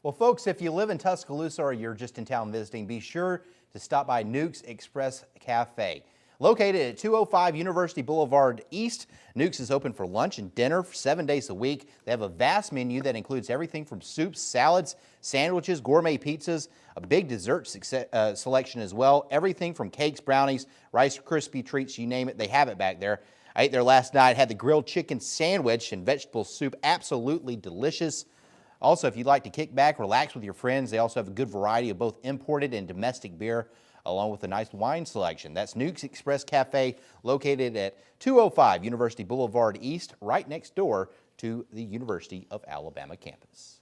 Well, folks, if you live in Tuscaloosa or you're just in town visiting, be sure to stop by Nooks Express Cafe. Located at 205 University Boulevard East, Nooks is open for lunch and dinner for 7 days a week. They have a vast menu that includes everything from soups, salads, sandwiches, gourmet pizzas, a big dessert selection as well. Everything from cakes, brownies, Rice Krispie treats, you name it, they have it back there. I ate there last night, had the grilled chicken sandwich and vegetable soup, absolutely delicious. Also, if you'd like to kick back, relax with your friends, they also have a good variety of both imported and domestic beer, along with a nice wine selection. That's Nooks Express Cafe, located at 205 University Boulevard East, right next door to the University of Alabama campus.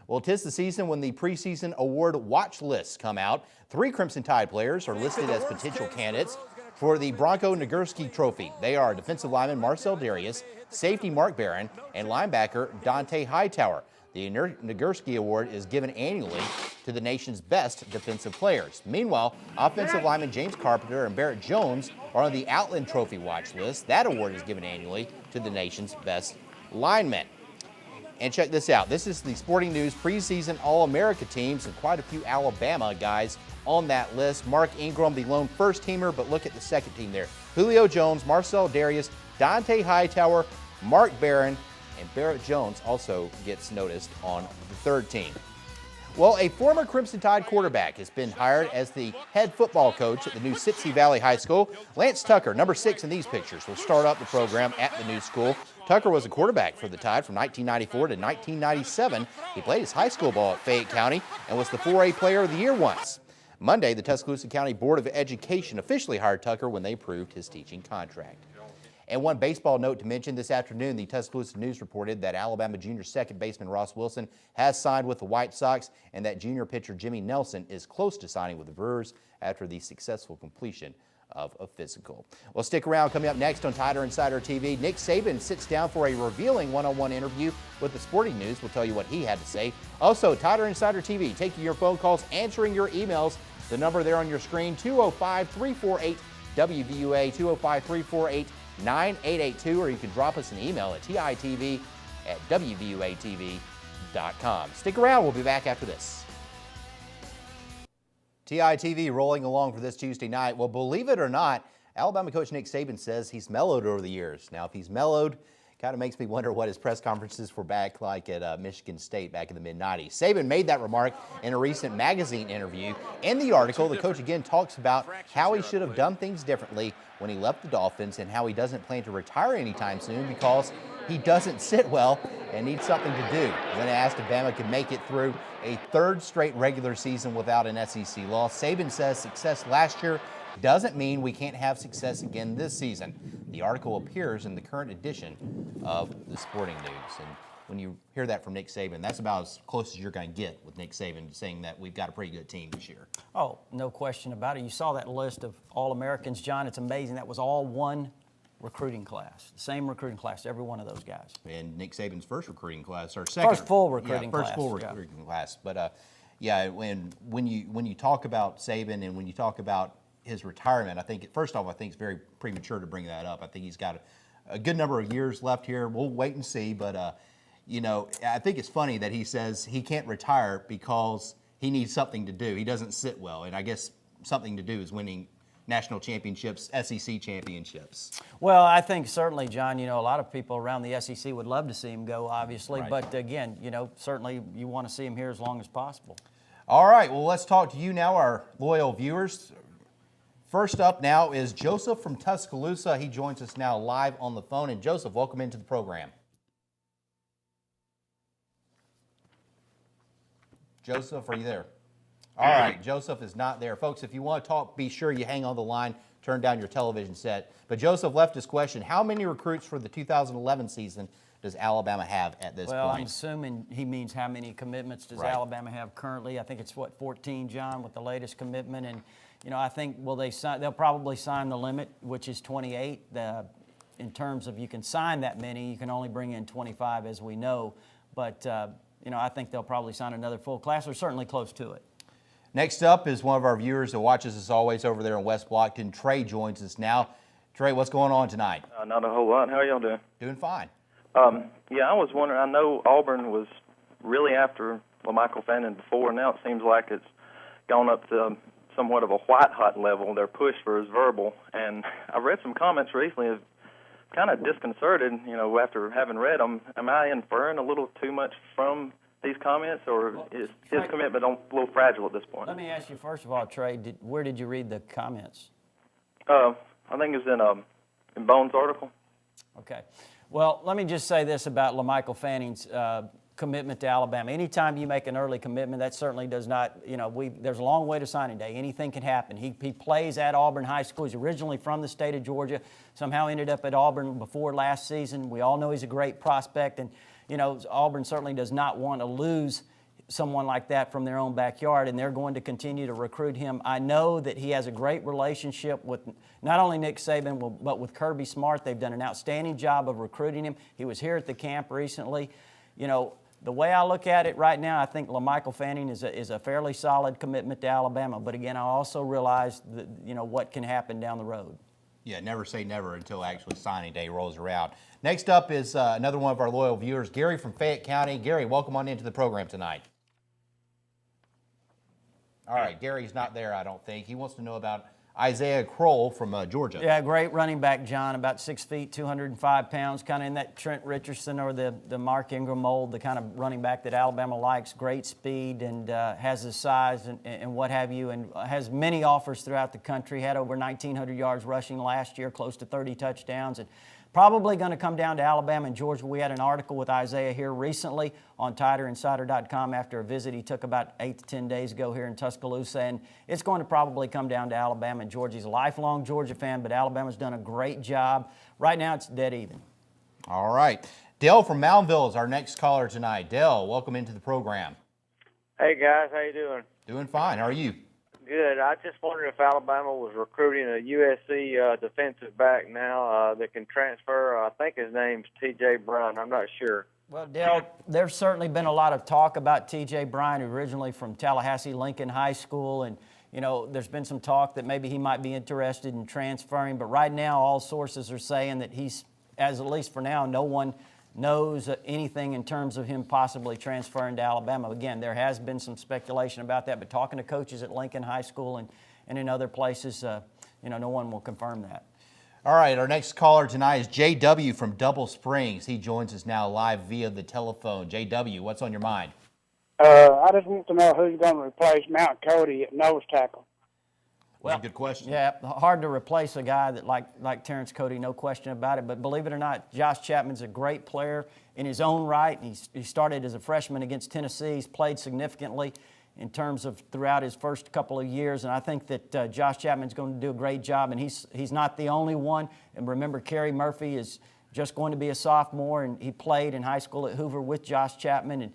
Well, 'tis the season when the preseason award watch lists come out. 3 Crimson Tide players are listed as potential candidates for the Bronco Nagurski Trophy. They are defensive lineman Marcel Darius, safety Mark Barron, and linebacker Dante Hightower. The Nagurski Award is given annually to the nation's best defensive players. Meanwhile, offensive lineman James Carpenter and Barrett Jones are on the Outland Trophy watch list. That award is given annually to the nation's best linemen. And check this out. This is the Sporting News preseason All-America teams, and quite a few Alabama guys on that list. Mark Ingram, the lone first-teamer, but look at the second team there. Julio Jones, Marcel Darius, Dante Hightower, Mark Barron, and Barrett Jones also gets noticed on the third team. Well, a former Crimson Tide quarterback has been hired as the head football coach at the new Sipsey Valley High School. Lance Tucker, number 6 in these pictures, will start up the program at the new school. Tucker was a quarterback for the Tide from 1994 to 1997. He played his high school ball at Fayette County and was the 4A Player of the Year once. Monday, the Tuscaloosa County Board of Education officially hired Tucker when they approved his teaching contract. And one baseball note to mention, this afternoon, the Tuscaloosa News reported that Alabama junior second baseman Ross Wilson has signed with the White Sox, and that junior pitcher Jimmy Nelson is close to signing with the Brewers after the successful completion of a physical. Well, stick around. Coming up next on Tider Insider TV, Nick Saban sits down for a revealing one-on-one interview with the Sporting News. We'll tell you what he had to say. Also, Tider Insider TV, taking your phone calls, answering your emails. The number there on your screen, 205-348-WVUA, 205-348-9882, or you can drop us an email at TITV@WVUATV.com. Stick around. We'll be back after this. TITV rolling along for this Tuesday night. Well, believe it or not, Alabama coach Nick Saban says he's mellowed over the years. Now, if he's mellowed, kind of makes me wonder what his press conferences were back like at Michigan State back in the mid-90s. Saban made that remark in a recent magazine interview. In the article, the coach again talks about how he should have done things differently when he left the Dolphins and how he doesn't plan to retire anytime soon because he doesn't sit well and needs something to do. When asked if Bama could make it through a 3rd straight regular season without an SEC loss, Saban says success last year doesn't mean we can't have success again this season. The article appears in the current edition of the Sporting News. And when you hear that from Nick Saban, that's about as close as you're going to get with Nick Saban saying that we've got a pretty good team this year. Oh, no question about it. You saw that list of All-Americans, John. It's amazing. That was all one recruiting class, the same recruiting class, every one of those guys. And Nick Saban's first recruiting class, or second. First full recruiting class. First full recruiting class. But yeah, when you talk about Saban and when you talk about his retirement, I think, first off, I think it's very premature to bring that up. I think he's got a good number of years left here. We'll wait and see. But, you know, I think it's funny that he says he can't retire because he needs something to do. He doesn't sit well. And I guess something to do is winning national championships, SEC championships. Well, I think certainly, John, you know, a lot of people around the SEC would love to see him go, obviously. Right. But, again, you know, certainly you want to see him here as long as possible. All right. Well, let's talk to you now, our loyal viewers. First up now is Joseph from Tuscaloosa. He joins us now live on the phone. And Joseph, welcome into the program. Joseph, are you there? All right, Joseph is not there. Folks, if you want to talk, be sure you hang on the line, turn down your television set. But Joseph left his question, how many recruits for the 2011 season does Alabama have at this point? Well, I'm assuming he means how many commitments does Alabama have currently. I think it's, what, 14, John, with the latest commitment. And, you know, I think, they'll probably sign the limit, which is 28. In terms of you can sign that many, you can only bring in 25, as we know. But, you know, I think they'll probably sign another full class, or certainly close to it. Next up is one of our viewers that watches us always over there in West Blockton. Trey joins us now. Trey, what's going on tonight? Not a whole lot. How are y'all doing? Doing fine. Yeah, I was wondering, I know Auburn was really after Lamichael Fanning before. Now it seems like it's gone up to somewhat of a white-hot level, their push for his verbal. And I read some comments recently kind of disconcerted, after having read them. Am I inferring a little too much from these comments, or is his commitment a little fragile at this point? Let me ask you, first of all, Trey, where did you read the comments? I think it was in Bones' article. Okay. Well, let me just say this about Lamichael Fanning's commitment to Alabama. Anytime you make an early commitment, that certainly does not, there's a long way to signing day. Anything can happen. He plays at Auburn High School. He's originally from the state of Georgia, somehow ended up at Auburn before last season. We all know he's a great prospect, and, Auburn certainly does not want to lose someone like that from their own backyard, and they're going to continue to recruit him. I know that he has a great relationship with not only Nick Saban, but with Kirby Smart. They've done an outstanding job of recruiting him. He was here at the camp recently. The way I look at it right now, I think Lamichael Fanning is a fairly solid commitment to Alabama. But again, I also realize that, what can happen down the road. Yeah, never say never until actually signing day rolls around. Next up is another one of our loyal viewers, Gary from Fayette County. Gary, welcome on into the program tonight. All right, Gary's not there, I don't think. He wants to know about Isaiah Crowell from Georgia. Yeah, great running back, John, about 6 feet, 205 pounds, kind of in that Trent Richardson or the Mark Ingram mold, the kind of running back that Alabama likes, great speed and has the size and what have you, and has many offers throughout the country, had over 1,900 yards rushing last year, close to 30 touchdowns, and probably going to come down to Alabama and Georgia. We had an article with Isaiah here recently on TiTVinsider.com after a visit he took about 8 to 10 days ago here in Tuscaloosa, and it's going to probably come down to Alabama and Georgia. He's a lifelong Georgia fan, but Alabama's done a great job. Right now, it's dead even. All right. Dale from Moundville is our next caller tonight. Dale, welcome into the program. Hey, guys. How you doing? Doing fine. How are you? Good. I just wondered if Alabama was recruiting a USC defensive back now that can transfer. I think his name's T.J. Brown. I'm not sure. Well, Dale, there's certainly been a lot of talk about T.J. Brown, originally from Tallahassee Lincoln High School, and there's been some talk that maybe he might be interested in transferring. But right now, all sources are saying that he's, as at least for now, no one knows anything in terms of him possibly transferring to Alabama. Again, there has been some speculation about that, but talking to coaches at Lincoln High School and in other places, no one will confirm that. All right, our next caller tonight is J.W. from Double Springs. He joins us now live via the telephone. J.W., what's on your mind? I just want to know who's going to replace Mount Cody at nose tackle. Well, good question. Yeah, hard to replace a guy that like Terrence Cody, no question about it. But believe it or not, Josh Chapman's a great player in his own right. He started as a freshman against Tennessee. He's played significantly in terms of throughout his first couple of years, and I think that Josh Chapman's going to do a great job. And he's not the only one. And remember, Kerry Murphy is just going to be a sophomore, and he played in high school at Hoover with Josh Chapman. And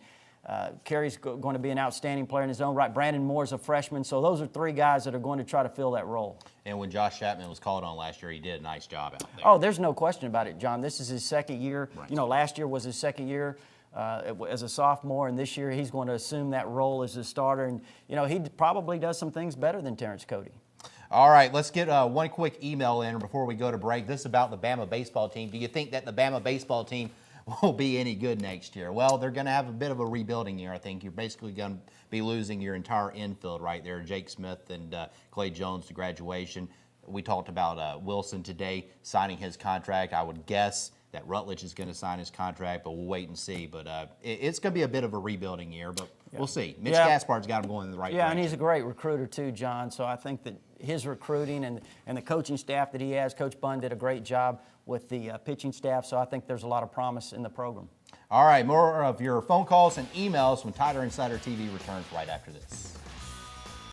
Kerry's going to be an outstanding player in his own right. Brandon Moore's a freshman. So those are three guys that are going to try to fill that role. And when Josh Chapman was called on last year, he did a nice job out there. Oh, there's no question about it, John. This is his second year. Right. Last year was his second year as a sophomore, and this year he's going to assume that role as a starter. And, he probably does some things better than Terrence Cody. All right, let's get one quick email in before we go to break. This is about the Bama baseball team. Do you think that the Bama baseball team won't be any good next year? Well, they're going to have a bit of a rebuilding year, I think. You're basically going to be losing your entire infield right there. Jake Smith and Clay Jones to graduation. We talked about Wilson today signing his contract. I would guess that Rutledge is going to sign his contract, but we'll wait and see. But it's going to be a bit of a rebuilding year, but we'll see. Mitch Gaspard's got him going in the right direction. Yeah, and he's a great recruiter too, John. So I think that his recruiting and the coaching staff that he has, Coach Bunn did a great job with the pitching staff, so I think there's a lot of promise in the program. All right, more of your phone calls and emails when Title Insider TV returns right after this.